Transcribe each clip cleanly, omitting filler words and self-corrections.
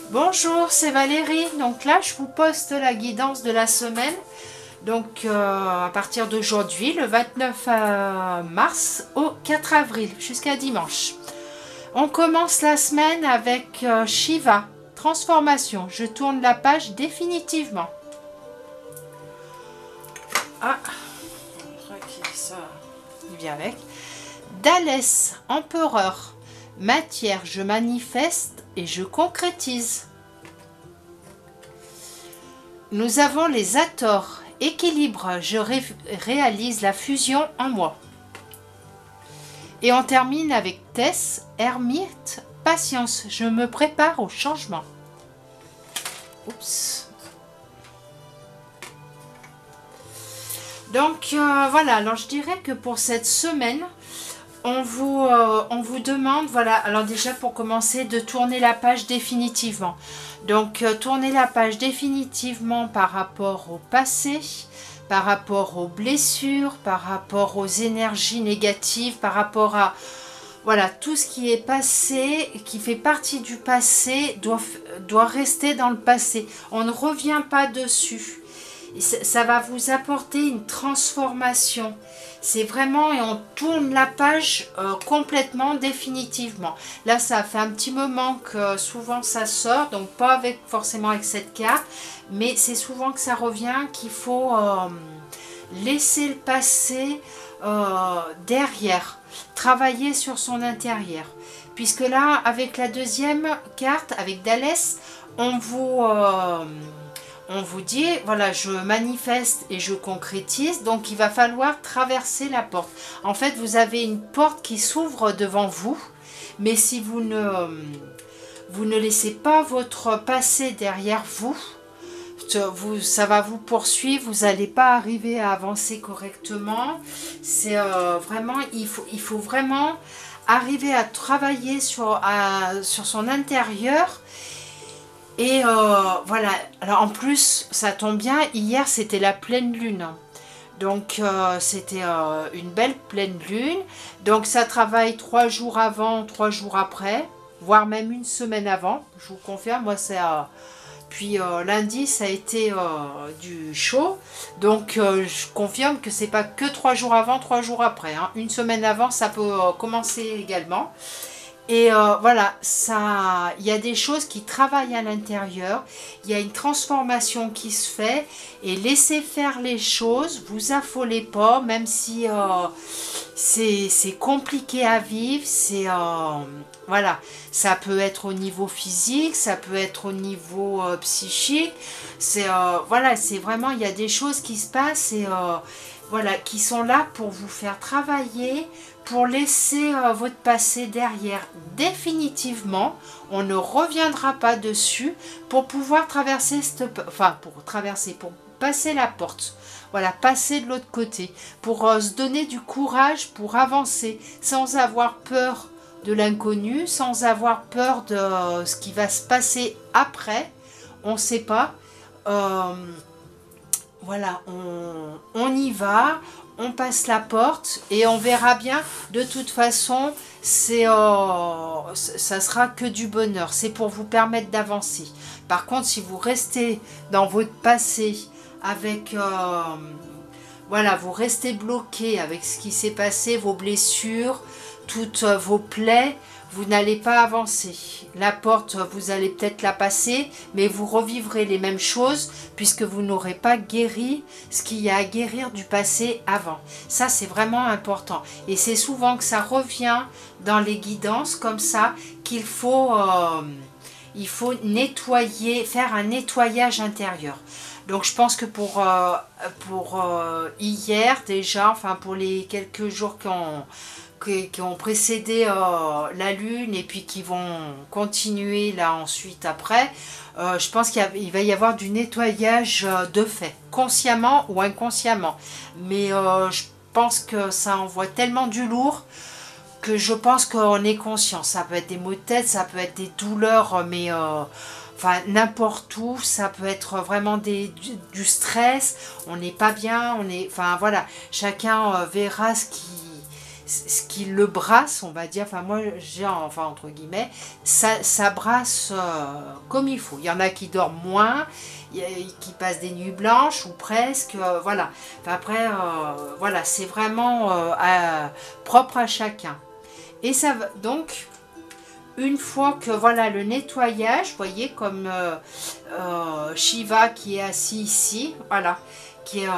Bonjour, c'est Valérie. Donc là, je vous poste la guidance de la semaine. Donc à partir d'aujourd'hui, le 29 mars au 4 avril, jusqu'à dimanche. On commence la semaine avec Shiva, transformation. Je tourne la page définitivement. Ah, je crois que ça, il vient avec. Dhalès, empereur. Matière, je manifeste et je concrétise. Nous avons les Hathors, équilibre, je réalise la fusion en moi. Et on termine avec Tess, ermite, patience, je me prépare au changement. Oups. Donc voilà, alors je dirais que pour cette semaine, on vous demande, voilà, alors déjà pour commencer, de tourner la page définitivement. Donc tourner la page définitivement par rapport au passé, par rapport aux blessures, par rapport aux énergies négatives, par rapport à voilà, tout ce qui est passé, qui fait partie du passé, doit rester dans le passé. On ne revient pas dessus. Ça va vous apporter une transformation. C'est vraiment, et on tourne la page complètement, définitivement. Là, ça fait un petit moment que souvent ça sort, donc pas forcément avec cette carte, mais c'est souvent que ça revient, qu'il faut laisser le passé derrière, travailler sur son intérieur. Puisque là, avec la deuxième carte, avec Dhalès, on vous dit, voilà, je manifeste et je concrétise, donc il va falloir traverser la porte. En fait, vous avez une porte qui s'ouvre devant vous, mais si vous ne laissez pas votre passé derrière vous, ça va vous poursuivre, vous n'allez pas arriver à avancer correctement. C'est vraiment, il faut vraiment arriver à travailler sur son intérieur. Et voilà, alors en plus, ça tombe bien, hier c'était la pleine lune. Donc c'était une belle pleine lune. Donc ça travaille 3 jours avant, 3 jours après, voire même une semaine avant. Je vous confirme, moi c'est... puis lundi ça a été du chaud. Donc je confirme que c'est pas que 3 jours avant, 3 jours après. Hein. Une semaine avant, ça peut commencer également. Et voilà, il y a des choses qui travaillent à l'intérieur, il y a une transformation qui se fait, et laissez faire les choses, vous affolez pas, même si c'est compliqué à vivre, voilà, ça peut être au niveau physique, ça peut être au niveau psychique, voilà, c'est vraiment, il y a des choses qui se passent et voilà, qui sont là pour vous faire travailler, pour laisser votre passé derrière définitivement. On ne reviendra pas dessus pour pouvoir traverser pour passer la porte. Voilà, passer de l'autre côté, pour se donner du courage pour avancer sans avoir peur de l'inconnu, sans avoir peur de ce qui va se passer après. On ne sait pas. Voilà, on y va, on passe la porte et on verra bien. De toute façon, ça sera que du bonheur. C'est pour vous permettre d'avancer. Par contre, si vous restez dans votre passé avec... voilà, vous restez bloqué avec ce qui s'est passé, vos blessures, toutes vos plaies, vous n'allez pas avancer. La porte, vous allez peut-être la passer, mais vous revivrez les mêmes choses puisque vous n'aurez pas guéri ce qu'il y a à guérir du passé avant. Ça, c'est vraiment important. Et c'est souvent que ça revient dans les guidances comme ça qu'il faut, nettoyer, faire un nettoyage intérieur. Donc je pense que pour hier déjà, enfin pour les quelques jours qui ont précédé la lune et puis qui vont continuer là ensuite après, je pense qu'il va y avoir du nettoyage de fait, consciemment ou inconsciemment. Mais je pense que ça envoie tellement du lourd que je pense qu'on est conscient. Ça peut être des maux de tête, ça peut être des douleurs, mais... enfin, n'importe où, ça peut être vraiment du stress, on n'est pas bien, enfin voilà, chacun verra ce qui le brasse, on va dire, enfin moi j'ai, enfin entre guillemets, ça brasse comme il faut. Il y en a qui dorment moins, qui passent des nuits blanches ou presque, voilà. Enfin, après, voilà, c'est vraiment propre à chacun. Et ça va donc, une fois que voilà le nettoyage, vous voyez comme Shiva qui est assis ici, voilà, qui est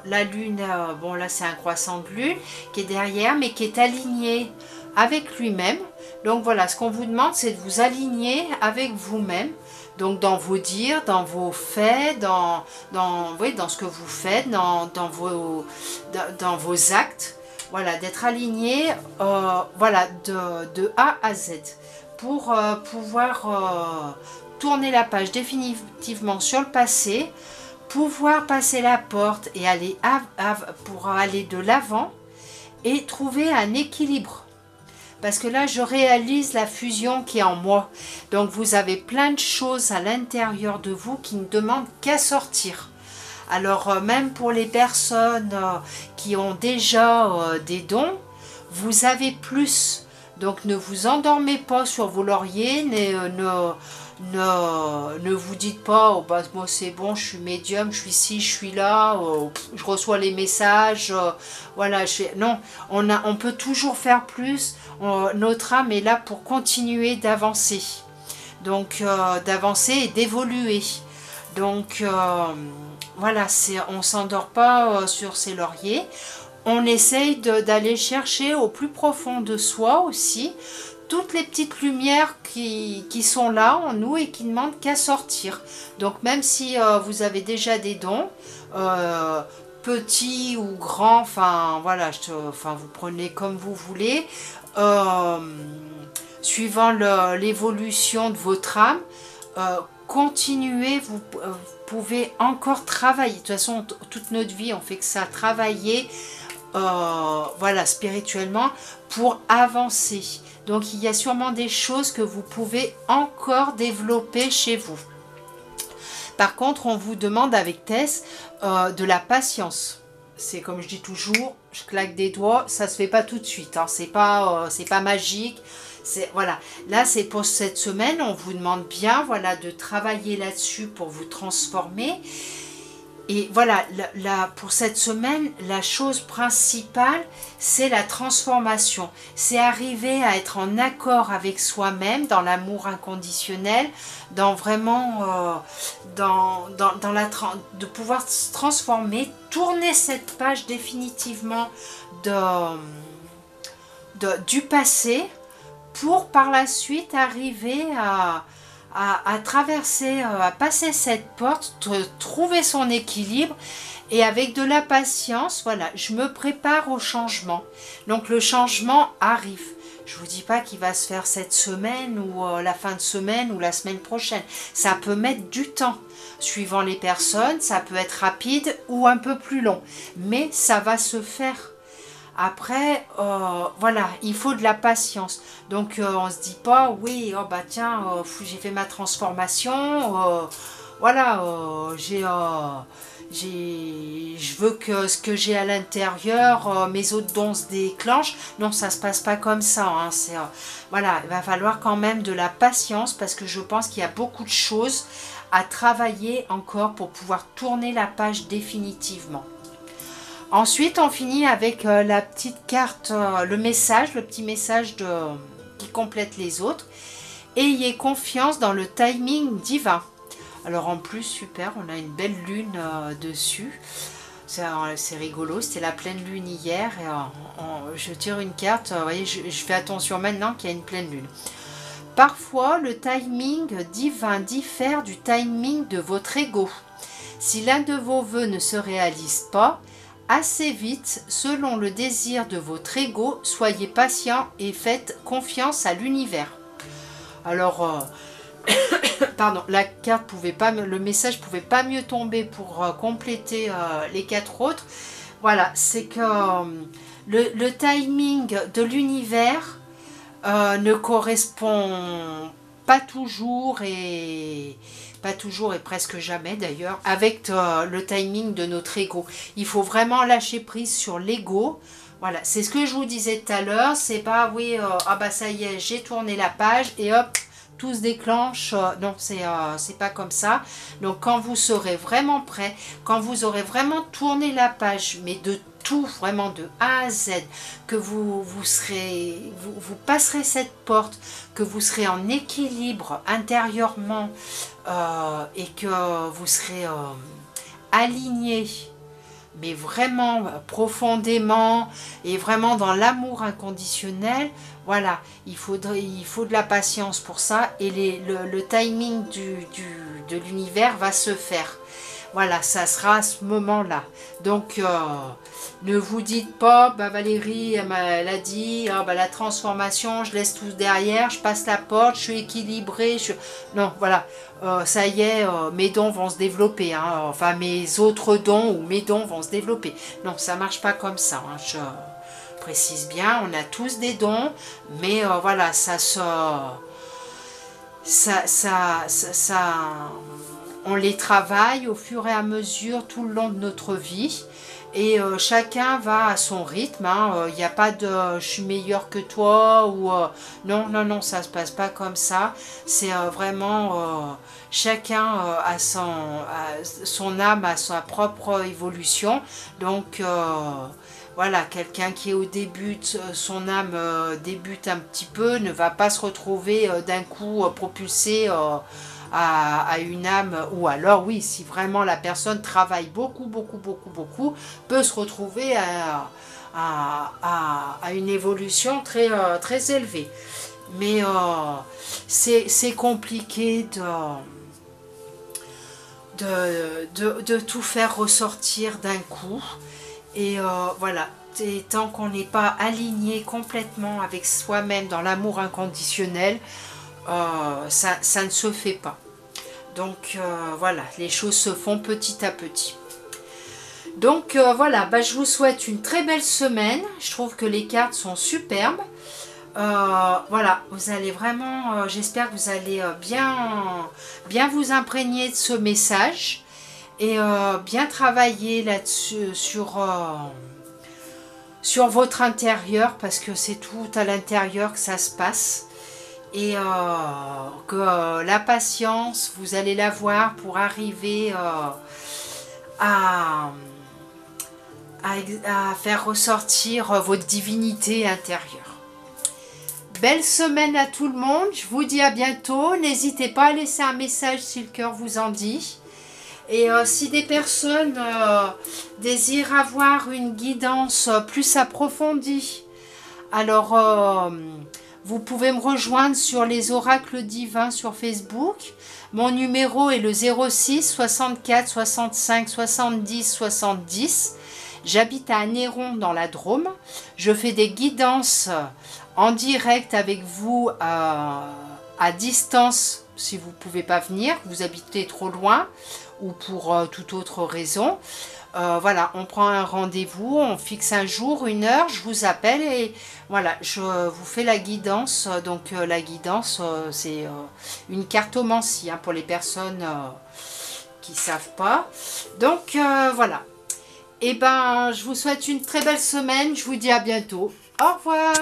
la lune, bon là c'est un croissant de lune, qui est derrière, mais qui est aligné avec lui-même. Donc voilà, ce qu'on vous demande, c'est de vous aligner avec vous-même. Donc dans vos dires, dans vos faits, oui, dans ce que vous faites, dans vos actes. Voilà, d'être aligné voilà, de A à Z pour pouvoir tourner la page définitivement sur le passé, pouvoir passer la porte et aller pour aller de l'avant et trouver un équilibre. Parce que là, je réalise la fusion qui est en moi. Donc, vous avez plein de choses à l'intérieur de vous qui ne demandent qu'à sortir. Alors, même pour les personnes qui ont déjà des dons, vous avez plus. Donc, ne vous endormez pas sur vos lauriers, ne vous dites pas, oh, bah, moi c'est bon, je suis médium, je suis ici, je suis là, je reçois les messages, voilà, non, on peut toujours faire plus, notre âme est là pour continuer d'avancer, donc d'avancer et d'évoluer. Donc voilà, on ne s'endort pas sur ses lauriers, on essaye d'aller chercher au plus profond de soi aussi, toutes les petites lumières qui sont là en nous et qui ne demandent qu'à sortir. Donc même si vous avez déjà des dons, petits ou grands, enfin voilà, vous prenez comme vous voulez, suivant l'évolution de votre âme, continuez, vous pouvez encore travailler. De toute façon, toute notre vie, on fait que ça, travailler voilà, spirituellement pour avancer. Donc il y a sûrement des choses que vous pouvez encore développer chez vous. Par contre, on vous demande avec Tess de la patience. C'est comme je dis toujours, je claque des doigts, ça se fait pas tout de suite. Hein. C'est pas magique. Voilà. Là, c'est pour cette semaine, on vous demande bien, voilà, de travailler là-dessus pour vous transformer. Et voilà, pour cette semaine, la chose principale, c'est la transformation. C'est arriver à être en accord avec soi-même, dans l'amour inconditionnel, dans vraiment, de pouvoir se transformer, tourner cette page définitivement du passé, pour par la suite arriver à traverser, à passer cette porte, trouver son équilibre et avec de la patience, voilà, je me prépare au changement. Donc le changement arrive. Je ne vous dis pas qu'il va se faire cette semaine ou la fin de semaine ou la semaine prochaine. Ça peut mettre du temps. Suivant les personnes, ça peut être rapide ou un peu plus long. Mais ça va se faire. Après, voilà, il faut de la patience. Donc, on ne se dit pas, oui, oh bah tiens, j'ai fait ma transformation, voilà, je veux que ce que j'ai à l'intérieur, mes autres dons se déclenchent. Non, ça ne se passe pas comme ça. Hein, voilà, il va falloir quand même de la patience parce que je pense qu'il y a beaucoup de choses à travailler encore pour pouvoir tourner la page définitivement. Ensuite, on finit avec la petite carte, le petit message qui complète les autres. Ayez confiance dans le timing divin. Alors en plus, super, on a une belle lune dessus. C'est rigolo, c'était la pleine lune hier. Et, je tire une carte, vous voyez, je fais attention maintenant qu'il y a une pleine lune. Parfois, le timing divin diffère du timing de votre ego. Si l'un de vos vœux ne se réalise pas, assez vite, selon le désir de votre ego, soyez patient et faites confiance à l'univers. Alors, pardon, la carte pouvait pas, le message pouvait pas mieux tomber pour compléter les 4 autres. Voilà, c'est que le timing de l'univers ne correspond pas toujours et presque jamais d'ailleurs avec le timing de notre ego. Il faut vraiment lâcher prise sur l'ego Voilà, c'est ce que je vous disais tout à l'heure, c'est pas oui, ah bah ça y est, j'ai tourné la page et hop, tout se déclenche. Non, c'est pas comme ça. Donc quand vous serez vraiment prêt, quand vous aurez vraiment tourné la page, mais de tout, vraiment de A à Z, que vous passerez cette porte, que vous serez en équilibre intérieurement et que vous serez aligné, mais vraiment profondément et vraiment dans l'amour inconditionnel. Voilà, il faut de la patience pour ça et le timing de l'univers va se faire. Voilà, ça sera à ce moment-là. Donc, ne vous dites pas, bah Valérie, elle a dit, ah, bah, la transformation, je laisse tout derrière, je passe la porte, je suis équilibrée. Non, voilà, ça y est, mes dons vont se développer. Hein, enfin, mes autres dons ou mes dons vont se développer. Non, ça marche pas comme ça. Hein, je précise bien, on a tous des dons, mais voilà, on les travaille au fur et à mesure tout le long de notre vie et chacun va à son rythme. Il n'y a pas de je suis meilleur que toi ou non, non, non, ça se passe pas comme ça. C'est vraiment chacun a son âme, a sa propre évolution. Donc voilà, quelqu'un qui est au début, son âme débute un petit peu, ne va pas se retrouver d'un coup propulsé à une âme, ou alors oui, si vraiment la personne travaille beaucoup, peut se retrouver à une évolution très élevée. Mais c'est compliqué de tout faire ressortir d'un coup. Et voilà, et tant qu'on n'est pas aligné complètement avec soi-même dans l'amour inconditionnel, ça ne se fait pas. Donc voilà, les choses se font petit à petit. Donc voilà, bah, je vous souhaite une très belle semaine. Je trouve que les cartes sont superbes. Voilà, vous allez vraiment, j'espère que vous allez bien vous imprégner de ce message et bien travailler là-dessus sur votre intérieur, parce que c'est tout à l'intérieur que ça se passe. Et que la patience, vous allez l'avoir pour arriver à faire ressortir votre divinité intérieure. Belle semaine à tout le monde, je vous dis à bientôt. N'hésitez pas à laisser un message si le cœur vous en dit. Et si des personnes désirent avoir une guidance plus approfondie, alors vous pouvez me rejoindre sur les oracles divins sur Facebook. Mon numéro est le 06 64 65 70 70. J'habite à Anneyron dans la Drôme. Je fais des guidances en direct avec vous à distance si vous ne pouvez pas venir, vous habitez trop loin ou pour toute autre raison. Voilà, on prend un rendez-vous, on fixe un jour, une heure, je vous appelle et voilà, je vous fais la guidance. Donc la guidance, c'est une cartomancie pour les personnes qui ne savent pas. Donc voilà. Et ben, je vous souhaite une très belle semaine, je vous dis à bientôt. Au revoir.